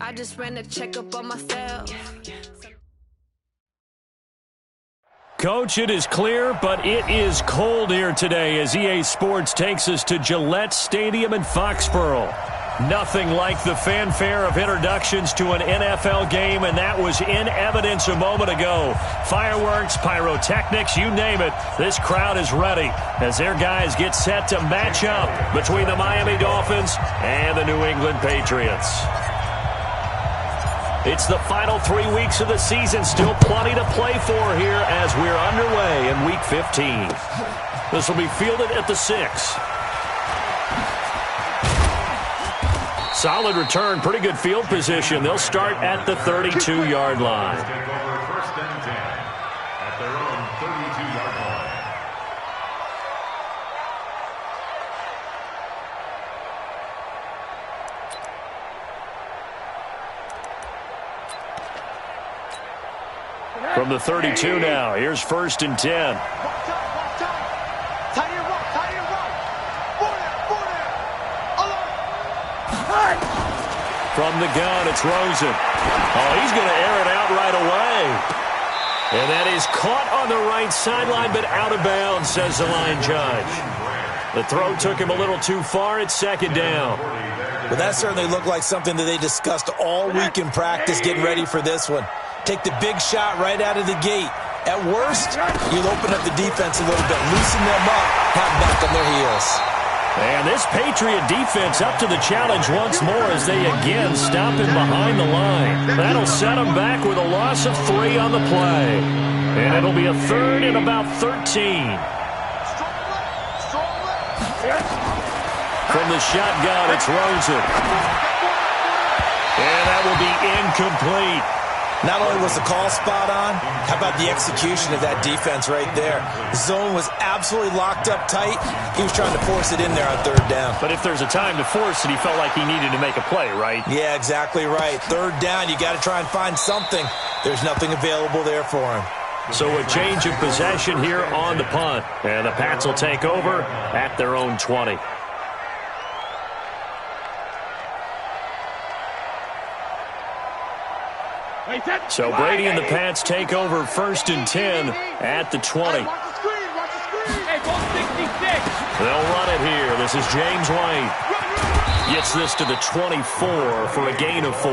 I just ran a checkup on myself. Coach, it is clear, but it is cold here today as EA Sports takes us to Gillette Stadium in Foxborough. Nothing like the fanfare of introductions to an NFL game, and that was in evidence a moment ago. Fireworks, pyrotechnics, you name it, this crowd is ready as their guys get set to match up between the Miami Dolphins and the New England Patriots. It's the final 3 weeks of the season. Still plenty to play for here as we're underway in Week 15. This will be fielded at the 6. Solid return, pretty good field position. They'll start at the 32-yard line. First and 10 at their own 32-yard line. From the 32 now, here's first and 10. From the gun, it's Rosen. Oh, he's going to air it out right away. And that is caught on the right sideline, but out of bounds, says the line judge. The throw took him a little too far. It's second down. Well, that certainly looked like something that they discussed all week in practice getting ready for this one. Take the big shot right out of the gate. At worst, you'll open up the defense a little bit, loosen them up, have them back on their heels. And this Patriot defense up to the challenge once more as they again stop him behind the line. That'll set him back with a loss of 3 on the play. And it'll be a third and about 13. From the shotgun, it's Rosen. And that will be incomplete. Not only was the call spot on, how about the execution of that defense right there? The zone was absolutely locked up tight. He was trying to force it in there on third down. But if there's a time to force it, he felt like he needed to make a play, right? Yeah, exactly right. Third down, you got to try and find something. There's nothing available there for him. So a change of possession here on the punt. And the Pats will take over at their own 20. So Brady and the Pats take over first and 10 at the 20. They'll run it here. This is James White. Gets this to the 24 for a gain of 4.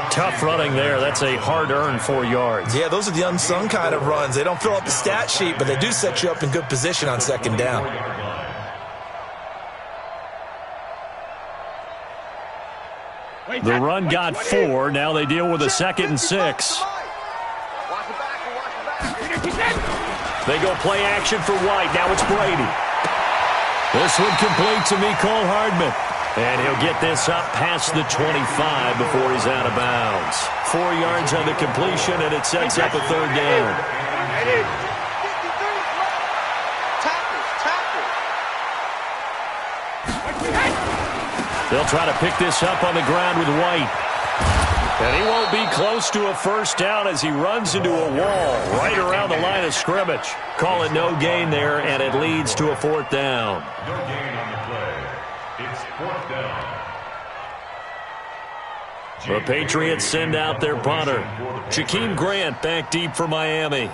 Tough running there. That's a hard-earned 4 yards. Yeah, those are the unsung kind of runs. They don't fill up the stat sheet, but they do set you up in good position on second down. The run got 4. Now they deal with a second and 6. They go play action for White. Now it's Brady. This one complete to Mecole Hardman. And he'll get this up past the 25 before he's out of bounds. 4 yards on the completion, and it sets up a third down. They'll try to pick this up on the ground with White. And he won't be close to a first down as he runs into a wall right around the line of scrimmage. Call it no gain there, and it leads to a fourth down. No gain on the play. It's fourth down. The Patriots send out their punter. Jakeem Grant back deep for Miami.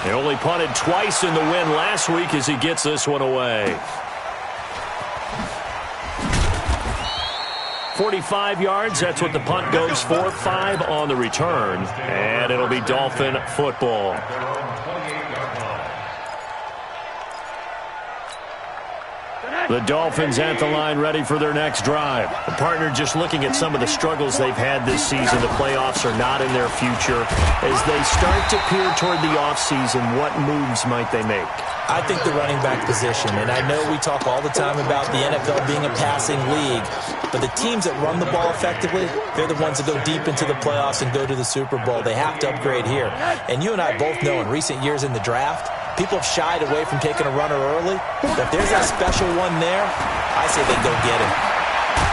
He only punted twice in the win last week as he gets this one away. 45 yards, that's what the punt goes for. 5 on the return, and it'll be Dolphin football. The Dolphins at the line ready for their next drive. The partner just looking at some of the struggles they've had this season. The playoffs are not in their future. As they start to peer toward the offseason, what moves might they make? I think the running back position, and I know we talk all the time about the NFL being a passing league, but the teams that run the ball effectively, they're the ones that go deep into the playoffs and go to the Super Bowl. They have to upgrade here. And you and I both know in recent years in the draft, people have shied away from taking a runner early, but if there's that special one there, I say they go get him.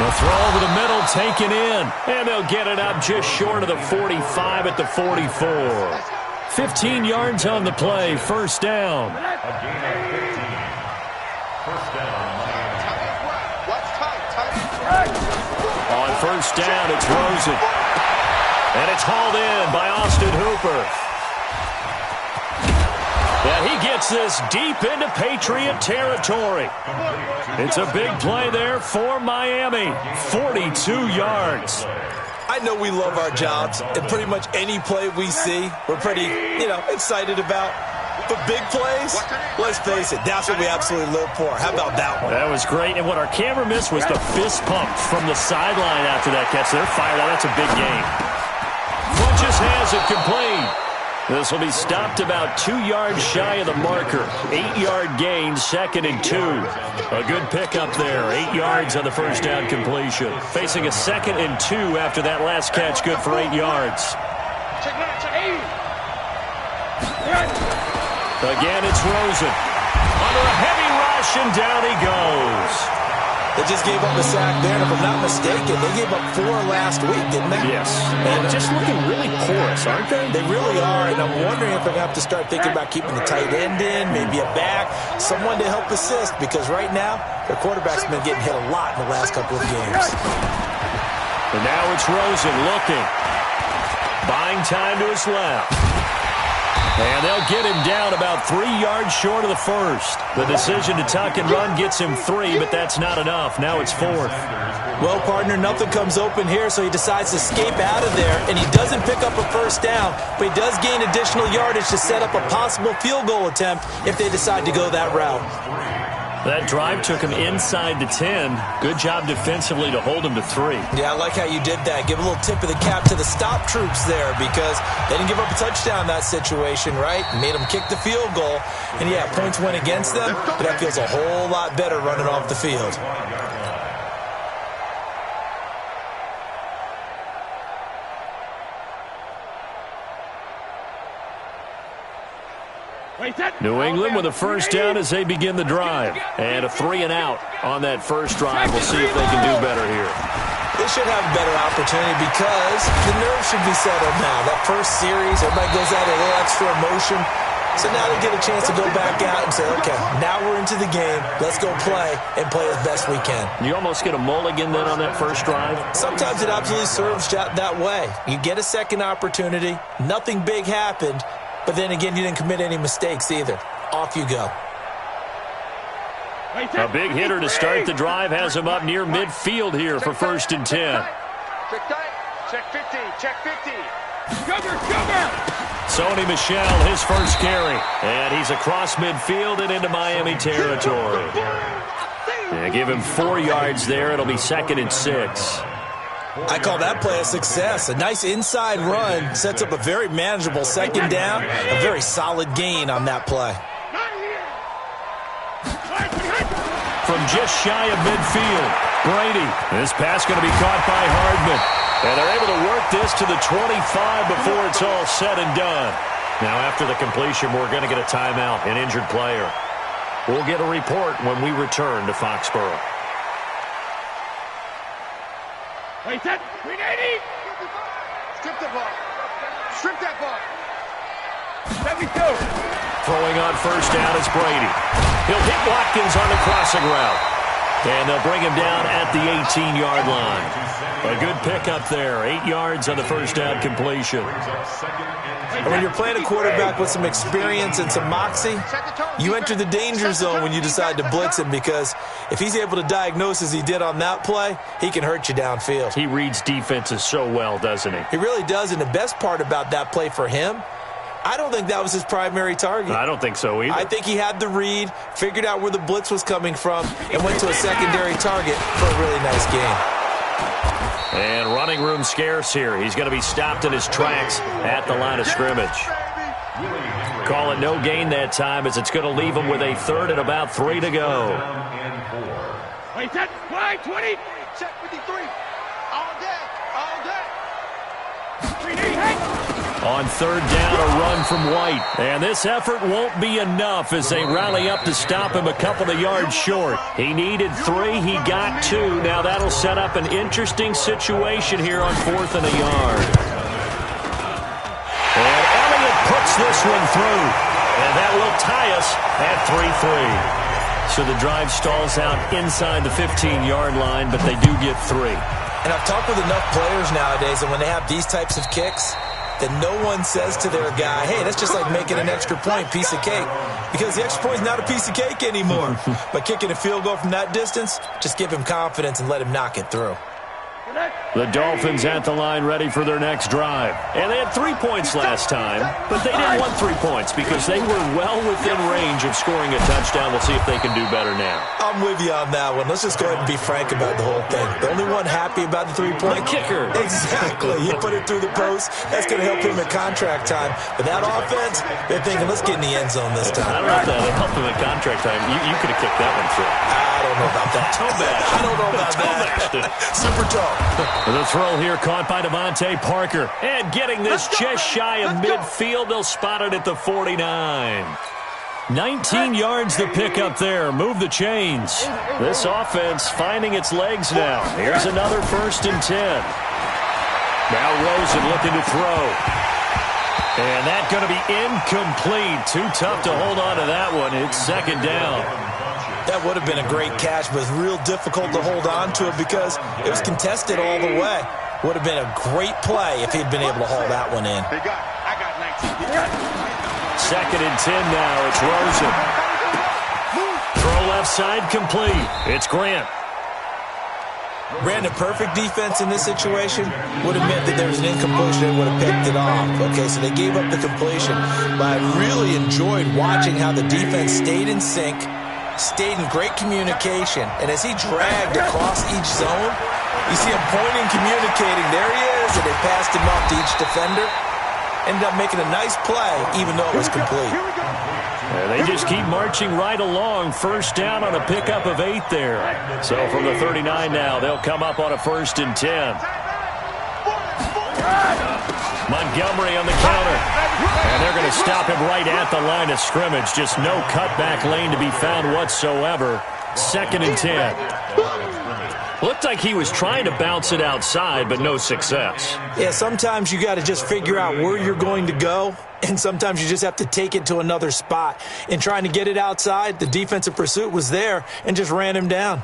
The throw over the middle, taken in, and they'll get it up just short of the 45 at the 44. 15 yards on the play, first down. A gain of 15. First down, Miami. On first down, it's Rosen. And it's hauled in by Austin Hooper. And he gets this deep into Patriot territory. It's a big play there for Miami. 42 yards. I know we love our jobs, and pretty much any play we see, we're pretty, excited about. But big plays, let's face it, that's what we absolutely live for. How about that one? That was great. And what our camera missed was the fist pump from the sideline after that catch. They're fired out. That's a big game. Funches has it complete. This will be stopped about 2 yards shy of the marker. 8-yard gain, 2nd and 2. A good pickup there. 8 yards on the first down completion. Facing a 2nd and 2 after that last catch. Good for 8 yards. Again, it's Rosen. Under a heavy rush, and down he goes. They just gave up a sack there, and if I'm not mistaken, they gave up 4 last week, didn't they? Yes. And just looking really porous, aren't they? They really are, and I'm wondering if they're going to have to start thinking about keeping the tight end in, maybe a back, someone to help assist, because right now, their quarterback's been getting hit a lot in the last couple of games. And now it's Rosen looking. Buying time to his left. And they'll get him down about 3 yards short of the first. The decision to tuck and run gets him 3, but that's not enough. Now it's 4th. Well, partner, nothing comes open here, so he decides to escape out of there, and he doesn't pick up a first down, but he does gain additional yardage to set up a possible field goal attempt if they decide to go that route. That drive took him inside the 10. Good job defensively to hold him to 3. Yeah, I like how you did that. Give a little tip of the cap to the stop troops there because they didn't give up a touchdown in that situation, right? Made them kick the field goal. And, yeah, points went against them, but that feels a whole lot better running off the field. New England with a first down as they begin the drive. And a 3 and out on that first drive. We'll see if they can do better here. They should have a better opportunity because the nerves should be settled now. That first series, everybody goes out a little extra emotion. So now they get a chance to go back out and say, okay, now we're into the game. Let's go play and play as best we can. You almost get a mulligan then on that first drive? Sometimes it absolutely serves that way. You get a second opportunity. Nothing big happened. But then again, you didn't commit any mistakes either. Off you go. A big hitter to start the drive has him up near midfield here for 1st and 10. Check 50. Check 50. Sony Michel, his first carry. And he's across midfield and into Miami territory. And give him 4 yards there. It'll be 2nd and 6. I call that play a success. A nice inside run sets up a very manageable 2nd down. A very solid gain on that play. From just shy of midfield, Brady. This pass going to be caught by Hardman. And they're able to work this to the 25 before it's all said and done. Now after the completion, we're going to get a timeout, an injured player. We'll get a report when we return to Foxborough. Wait, set. 380. Strip the ball. Strip that ball. 72. Throwing on first down is Brady. He'll hit Watkins on the crossing route. And they'll bring him down at the 18-yard line. A good pickup there. 8 yards on the first down completion. And when you're playing a quarterback with some experience and some moxie, you enter the danger zone when you decide to blitz him because if he's able to diagnose as he did on that play, he can hurt you downfield. He reads defenses so well, doesn't he? He really does, and the best part about that play for him, I don't think that was his primary target. I don't think so either. I think he had the read, figured out where the blitz was coming from, and went to a secondary target for a really nice gain. And running room scarce here. He's going to be stopped in his tracks at the line of scrimmage. Call it no gain that time as it's going to leave him with a 3rd and about 3 to go. Wait, set. Wide, 20. Check 53. All day. All day. 380. Hey. On 3rd down, a run from White. And this effort won't be enough as they rally up to stop him a couple of yards short. He needed 3. He got 2. Now that'll set up an interesting situation here on 4th and a yard. And Elliott puts this one through. And that will tie us at 3-3. So the drive stalls out inside the 15-yard line, but they do get 3. And I've talked with enough players nowadays, and when they have these types of kicks, that no one says to their guy, hey, that's just like making an extra point, piece of cake. Because the extra point is not a piece of cake anymore. But kicking a field goal from that distance, just give him confidence and let him knock it through. The Dolphins at the line ready for their next drive. And they had 3 points last time, but they didn't want 3 points because they were well within range of scoring a touchdown. We'll see if they can do better now. I'm with you on that one. Let's just go ahead and be frank about the whole thing. The only one happy about the 3-point kicker. Exactly. He put it through the post. That's going to help him at contract time. But that offense, they're thinking, let's get in the end zone this time. I don't know if that would help him at contract time. You could have kicked that one through. I don't know about that. I don't know about that. Super tall. The throw here caught by Devontae Parker. And getting this just shy of midfield, they'll spot it at the 49. 19 yards to pick up there. Move the chains. This offense finding its legs now. Here's another 1st and 10. Now Rosen looking to throw. And that's going to be incomplete. Too tough to hold on to that one. It's 2nd down. That would have been a great catch, but real difficult to hold on to it because it was contested all the way. Would have been a great play if he'd been able to haul that one in. I got 19. 2nd and 10 now. It's Rosen. Throw left side complete. It's Grant. Ran a perfect defense in this situation would have meant that there was an incompletion. They would have picked it off. Okay, so they gave up the completion. But I really enjoyed watching how the defense stayed in sync, stayed in great communication, and as he dragged across each zone, you see him pointing, communicating. There he is, and they passed him off to each defender. Ended up making a nice play, even though it was complete. They just keep marching right along. 1st down on a pickup of 8 there. So from the 39 now, they'll come up on a 1st and 10. Montgomery on the counter. And they're going to stop him right at the line of scrimmage. Just no cutback lane to be found whatsoever. 2nd and 10. Looked like he was trying to bounce it outside, but no success. Yeah, sometimes you got to just figure out where you're going to go, and sometimes you just have to take it to another spot. In trying to get it outside, the defensive pursuit was there and just ran him down.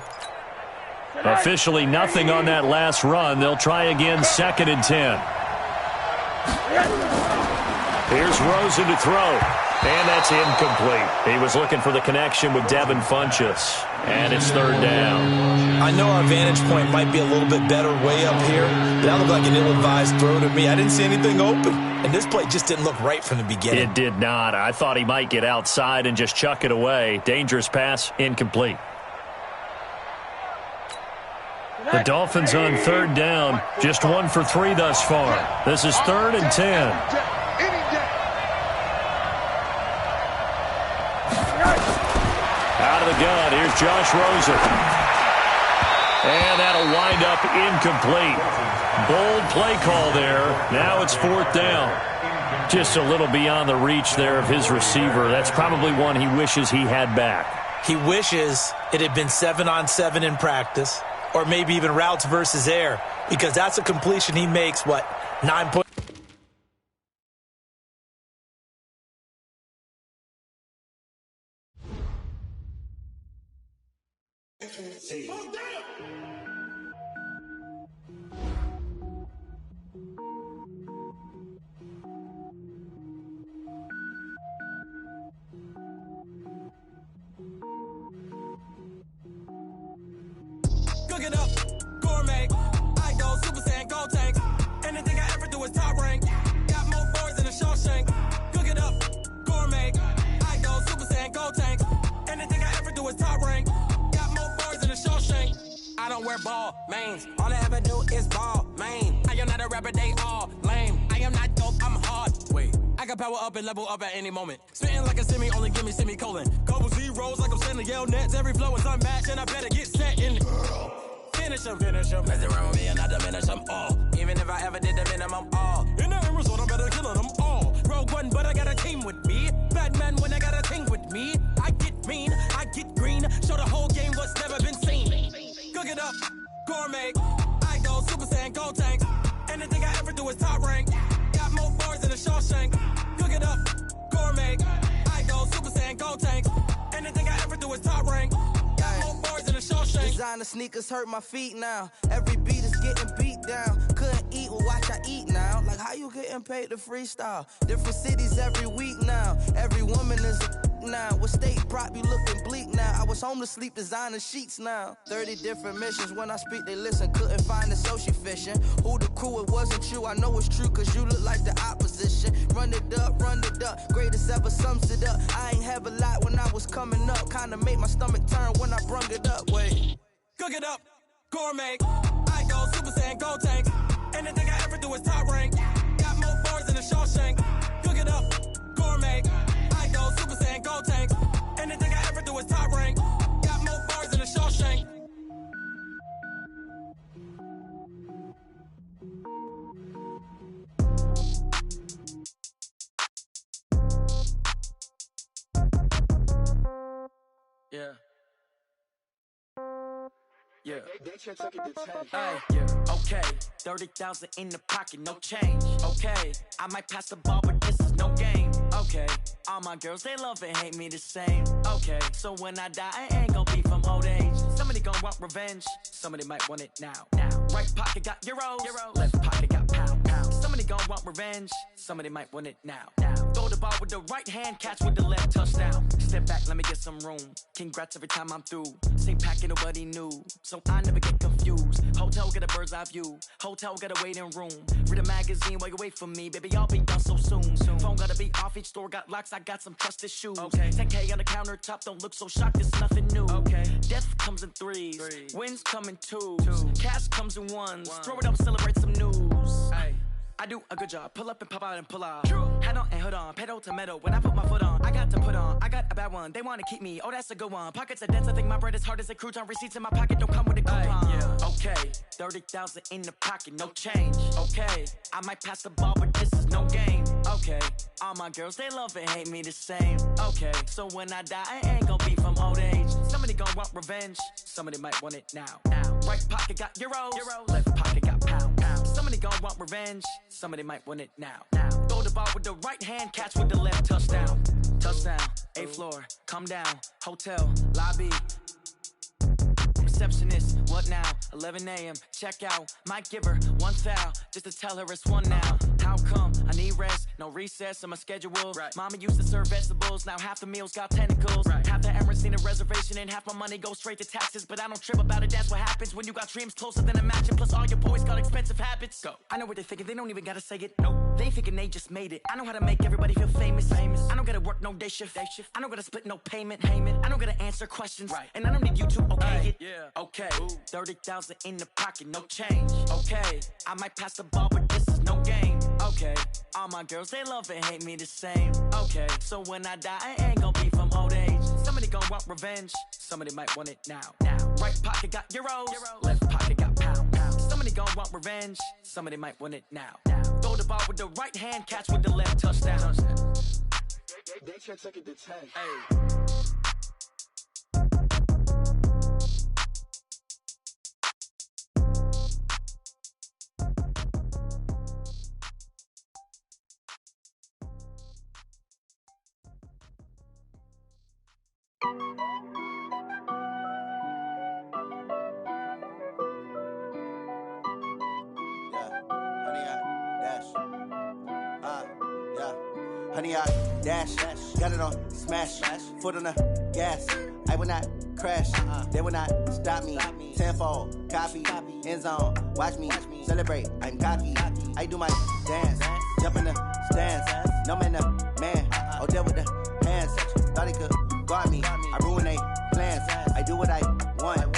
Officially nothing on that last run. They'll try again, 2nd and 10. Here's Rosen to throw. And that's incomplete. He was looking for the connection with Devin Funchess. And it's 3rd down. I know our vantage point might be a little bit better way up here, but that looked like an ill-advised throw to me. I didn't see anything open. And this play just didn't look right from the beginning. It did not. I thought he might get outside and just chuck it away. Dangerous pass, incomplete. The Dolphins on 3rd down. Just 1 for 3 thus far. This is 3rd and 10. Out of the gun, here's Josh Rosen. And that'll wind up incomplete. Bold play call there. Now it's 4th down. Just a little beyond the reach there of his receiver. That's probably one he wishes he had back. He wishes it had been 7-on-7 in practice, or maybe even routes versus air, because that's a completion he makes, 9 points. Cook it up, gourmet. I go Super Saiyan, gold tank. Anything I ever do is top rank. Got more boards than a Shawshank. Cook it up, gourmet. I go Super Saiyan, gold tank. Anything I ever do is top rank. Got more boards than a Shawshank. I don't wear ball mains. All I ever do is ball main. I am not a rapper, they all lame. I am not dope, I'm hard. Wait, I got power up and level up at any moment. Spitting like a semi, only give me semicolon. Couple zeros like I'm sending yell nets. Every flow is unmatched and I better get set in. Finish him. Mess around with me and I diminish them all. Even if I ever did the minimum all. In the end result, I'm better killing them all. Rogue One, but I got a team with me. Batman when I got a team with me. I get mean, I get green. Show the whole game what's never been seen. Cook it up, gourmet. I go Super Saiyan, gold tank. Anything I ever do is top rank. Got more bars than a Shawshank. Cook it up, gourmet. I go Super Saiyan, gold tank. Anything I ever do is top rank. Designer sneakers hurt my feet now. Every beat is getting beat down. Couldn't eat, well watch I eat now. Like how you getting paid to freestyle? Different cities every week now. Every woman is a now. With state prop, you looking bleak now. I was homeless, sleep designer sheets now. 30 different missions. When I speak, they listen. Couldn't find the social fishing. Who the crew? It wasn't you. I know it's true, cause you look like the opposition. Run it up, greatest ever sums it up. I ain't have a lot when I was coming up. Kinda made my stomach turn when I brung it up. Wait. Cook it up, gourmet. I go Super Saiyan, go tank. Anything I ever do is top rank. Got more bars than a Shawshank. Cook it up, gourmet. I go Super Saiyan, go tank. Anything I ever do is top rank. Got more bars than a Shawshank. Yeah. Yeah. Hey, yeah. Okay. 30,000 in the pocket, no change. Okay. I might pass the ball, but this is no game. Okay. All my girls, they love and hate me the same. Okay. So when I die, I ain't gon' be from old age. Somebody gon' want revenge. Somebody might want it now. Right pocket got euros. Left pocket got pound. Somebody gon' want revenge. Somebody might want it now. Throw the ball with the right hand, catch with the left, touchdown. Step back, let me get some room. Congrats every time I'm through. Same packet, nobody knew. So I never get confused. Hotel get a bird's eye view. Hotel got a waiting room. Read a magazine while you wait for me. Baby, I'll be done so soon. Phone gotta be off, each store got locks. I got some trusted shoes. 10K on the countertop, don't look so shocked, it's nothing new. Death comes in threes. Wins come in twos. Cash comes in ones. Throw it up, celebrate some news. I do a good job. Pull up and pop out and pull out. True. Head on and hood on. Pedal to metal. When I put my foot on, I got to put on. I got a bad one. They want to keep me. Oh, that's a good one. Pockets are dense. I think my bread is hard as a crouton. Receipts in my pocket don't come with a coupon. Yeah. Okay. 30,000 in the pocket. No change. Okay. I might pass the ball, but this is no game. Okay. All my girls, they love and hate me the same. Okay. So when I die, I ain't gonna be from old age. Somebody gon' want revenge. Somebody might want it now. Right pocket got euros. Left pocket got pound. Somebody gon' want revenge. Somebody might want it now. Throw the ball with the right hand, catch with the left, touchdown. Touchdown, 8th floor, come down, hotel, lobby. Receptionist, what now? 11 a.m., check out. Might give her one foul, just to tell her it's one now. How come? I need rest, no recess on my schedule. Mama used to serve vegetables, now half the meals got tentacles. Half the errands need a reservation and half my money goes straight to taxes. But I don't trip about it, that's what happens when you got dreams closer than a mansion. Plus all your boys got expensive habits. Go. I know what they're thinking, they don't even gotta say it. No, they thinking they just made it. I know how to make everybody feel famous. I don't gotta work no day shift. I don't gotta split no payment. I don't gotta answer questions. And I don't need you to okay it. Okay, 30,000 in the pocket, no change. Okay, I might pass the ball, but this is no game. Okay, all my girls, they love and hate me the same. Okay, so when I die, I ain't gonna be from old age. Somebody gon' want revenge. Somebody might want it now. Right pocket got euros. Left pocket got pound. Somebody gon' want revenge. Somebody might want it now. Throw the ball with the right hand, catch with the left, touchdown. They check it to 10. Honey, I dash, got it on smash, foot on the gas. I will not crash, they will not stop me. Tenfold, copy, end zone, watch me celebrate. I'm cocky, I do my dance, jump in the stands. No man, the man, oh there with the hands. Thought he could guard me, I ruin they plans. I do what I want.